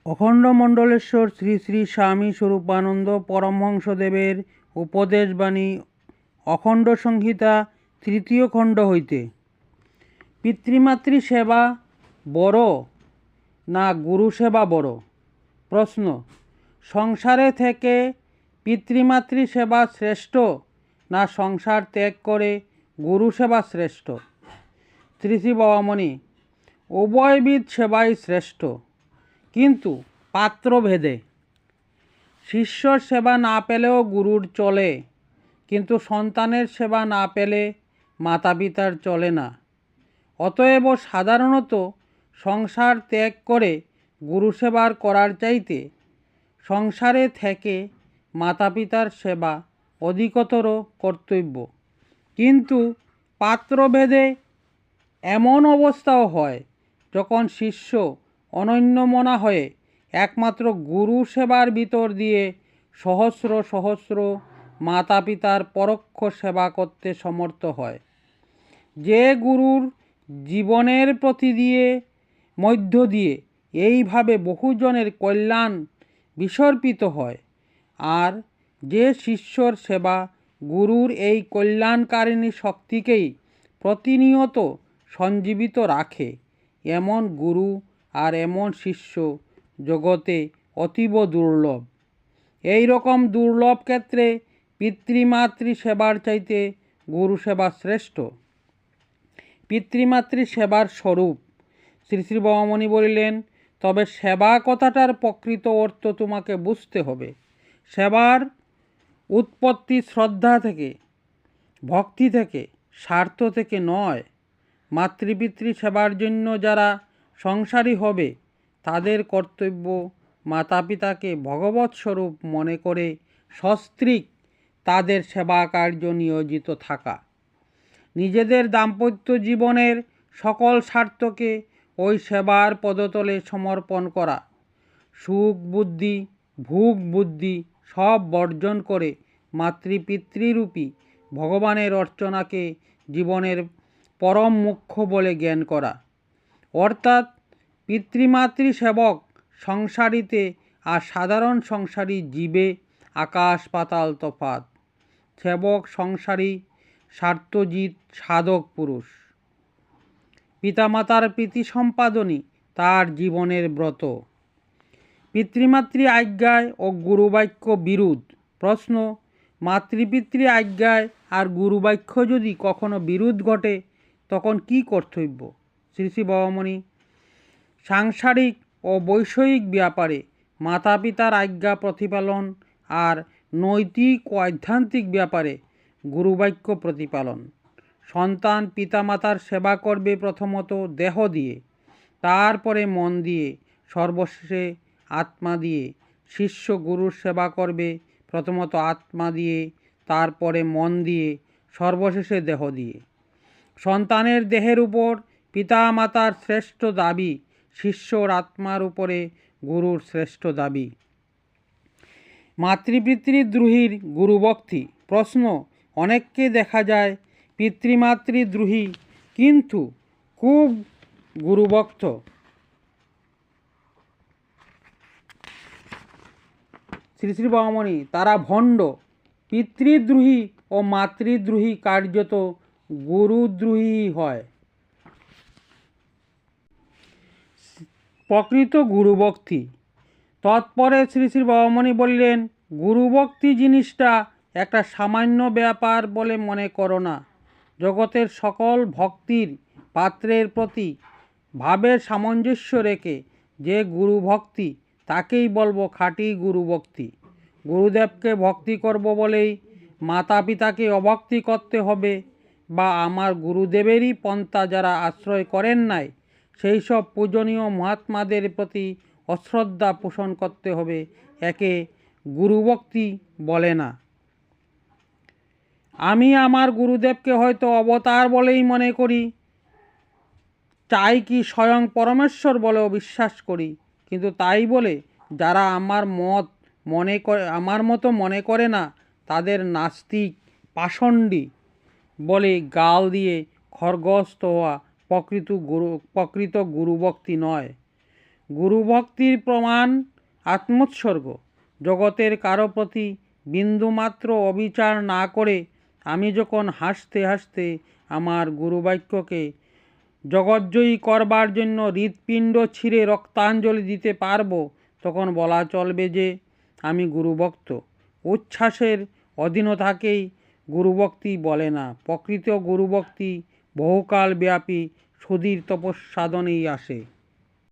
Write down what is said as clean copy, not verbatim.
অখণ্ড মণ্ডলেশ্বর শ্রী শ্রী স্বামী স্বরূপানন্দ পরমহংসদেবের উপদেশবাণী অখণ্ড সংহিতা তৃতীয় খণ্ড হইতে। পিতৃমাতৃ সেবা বড় না গুরু সেবা বড়? প্রশ্ন। সংসারে থেকে পিতৃমাতৃ সেবা শ্রেষ্ঠ না সংসার ত্যাগ করে গুরু সেবা শ্রেষ্ঠ? শ্রী শ্রী বাবামণি, উভয়বিধ সেবাই শ্রেষ্ঠ, কিন্তু পাত্রভেদে। শিষ্যর সেবা না পেলেও গুরুর চলে, কিন্তু সন্তানের সেবা না পেলে মাতা পিতার চলে না। অতএব সাধারণত সংসার ত্যাগ করে গুরু সেবার করার চাইতে সংসারে থেকে মাতা পিতার সেবা অধিকতর কর্তব্য। কিন্তু পাত্রভেদে এমন অবস্থাও হয় যখন শিষ্য অনন্যমনা হয়ে একমাত্র গুরু সেবার ভিতর দিয়ে সহস্র সহস্র মাতা পিতার পরোক্ষ সেবা করতে সমর্থ হয়। যে গুরুর জীবনের মধ্য দিয়ে এইভাবে বহুজনের কল্যাণ বিসর্পিত হয়, আর যে শিষ্যর সেবা গুরুর এই কল্যাণকারিণী শক্তিকেই প্রতিনিয়ত সঞ্জীবিত রাখে, এমন গুরু আর এমন শিষ্য জগতে অতীব দুর্লভ। এই রকম দুর্লভ ক্ষেত্রে পিতৃমাতৃ সেবার চাইতে গুরু সেবা শ্রেষ্ঠ। পিতৃমাতৃ সেবার স্বরূপ শ্রী শ্রী বাবামণি বলিলেন, তবে সেবা কথাটার প্রকৃত অর্থ তোমাকে বুঝতে হবে। সেবার উৎপত্তি শ্রদ্ধা থেকে, ভক্তি থেকে, স্বার্থ থেকে নয়। মাতৃপিতৃ সেবার জন্য যারা সংসারী হবে তাদের কর্তব্য মাতা পিতাকে ভগবৎ স্বরূপ মনে করে সস্ত্রীক তাদের সেবা কার্য নিয়োজিত থাকা। নিজেদের দাম্পত্য জীবনের সকল স্বার্থকে ওই সেবার পদতলে সমর্পণ করা। সুখ বুদ্ধি, ভোগ বুদ্ধি সব বর্জন করে মাতৃপিতৃরূপী ভগবানের অর্চনাকে জীবনের পরম মুখ্য বলে জ্ঞান করা। অর্থাৎ পিতৃমাতৃ সেবক সংসারীতে আর সাধারণ সংসারী জীবে আকাশ পাতাল তফাৎ। সেবক সংসারী, স্বার্থজিৎ সাধক পুরুষ। পিতামাতার প্রীতি সম্পাদনই তার জীবনের ব্রত। পিতৃমাতৃ আজ্ঞায় ও গুরুবাক্য বিরোধ। প্রশ্ন। মাতৃপিতৃ আজ্ঞায় আর গুরুবাক্য যদি কখনো বিরোধ ঘটে তখন কি কর্তব্য? শ্রী শ্রী বাবামণি, সাংসারিক ও বৈষয়িক ব্যাপারে মাতা পিতার আজ্ঞা প্রতিপালন আর নৈতিক ও আধ্যাত্মিক ব্যাপারে গুরুবাক্য প্রতিপালন। সন্তান পিতামাতার সেবা করবে প্রথমত দেহ দিয়ে, তারপরে মন দিয়ে, সর্বশেষে আত্মা দিয়ে। শিষ্য গুরুর সেবা করবে প্রথমত আত্মা দিয়ে, তারপরে মন দিয়ে, সর্বশেষে দেহ দিয়ে। সন্তানের দেহের উপর পিতামাতার শ্রেষ্ঠ দাবি, শিষ্যর আত্মার উপরে গুরুর শ্রেষ্ঠ দাবি। মাতৃপিতৃদ্রোহীর গুরুভক্তি। প্রশ্ন। অনেককে দেখা যায় পিতৃমাতৃদ্রোহী কিন্তু খুব গুরুভক্ত। শ্রী শ্রী বাবামণি, তারা ভণ্ড। পিতৃদ্রোহী ও মাতৃদ্রোহী কার্যত গুরুদ্রোহী হয়। প্রকৃত গুরুভক্তি। তৎপরে শ্রী শ্রী বাবামণি বললেন, গুরুভক্তি জিনিসটা একটা সামান্য ব্যাপার বলে মনে করো না। জগতের সকল ভক্তির পাত্রের প্রতি ভাবের সামঞ্জস্য রেখে যে গুরুভক্তি তাকেই বলবো খাঁটি গুরুভক্তি। গুরুদেবকে ভক্তি করব বলেই মাতা পিতাকে অভক্তি করতে হবে, বা আমার গুরুদেবেরই পন্থা যারা আশ্রয় করেন নাই সেই সব পূজনীয় মহাত্মাদের প্রতি অশ্রদ্ধা পোষণ করতে হবে, একে গুরুভক্তি বলে না। আমি আমার গুরুদেবকে হয়তো অবতার বলেই মনে করি, চাই কি স্বয়ং পরমেশ্বর বলেও বিশ্বাস করি, কিন্তু তাই বলে যারা আমার মতো মনে করে না তাদের নাস্তিক, পাষণ্ডী বলে গাল দিয়ে খড়গস্ত হওয়া প্রকৃত গুরুভক্তি নয়। গুরুভক্তির প্রমাণ আত্মোৎসর্গ। জগতের কারো প্রতি বিন্দুমাত্র অবিচার না করে আমি যখন হাসতে হাসতে আমার গুরুবাক্যকে জগজ্জয়ী করবার জন্য হৃৎপিণ্ড ছিঁড়ে রক্তাঞ্জলি দিতে পারবো, তখন বলা চলবে যে আমি গুরুভক্ত। উচ্ছ্বাসের অধীনতাকেই গুরুভক্তি বলে না। প্রকৃত গুরুভক্তি বহুকাল ব্যাপী সুদীর তপস্যাধনেই আসে।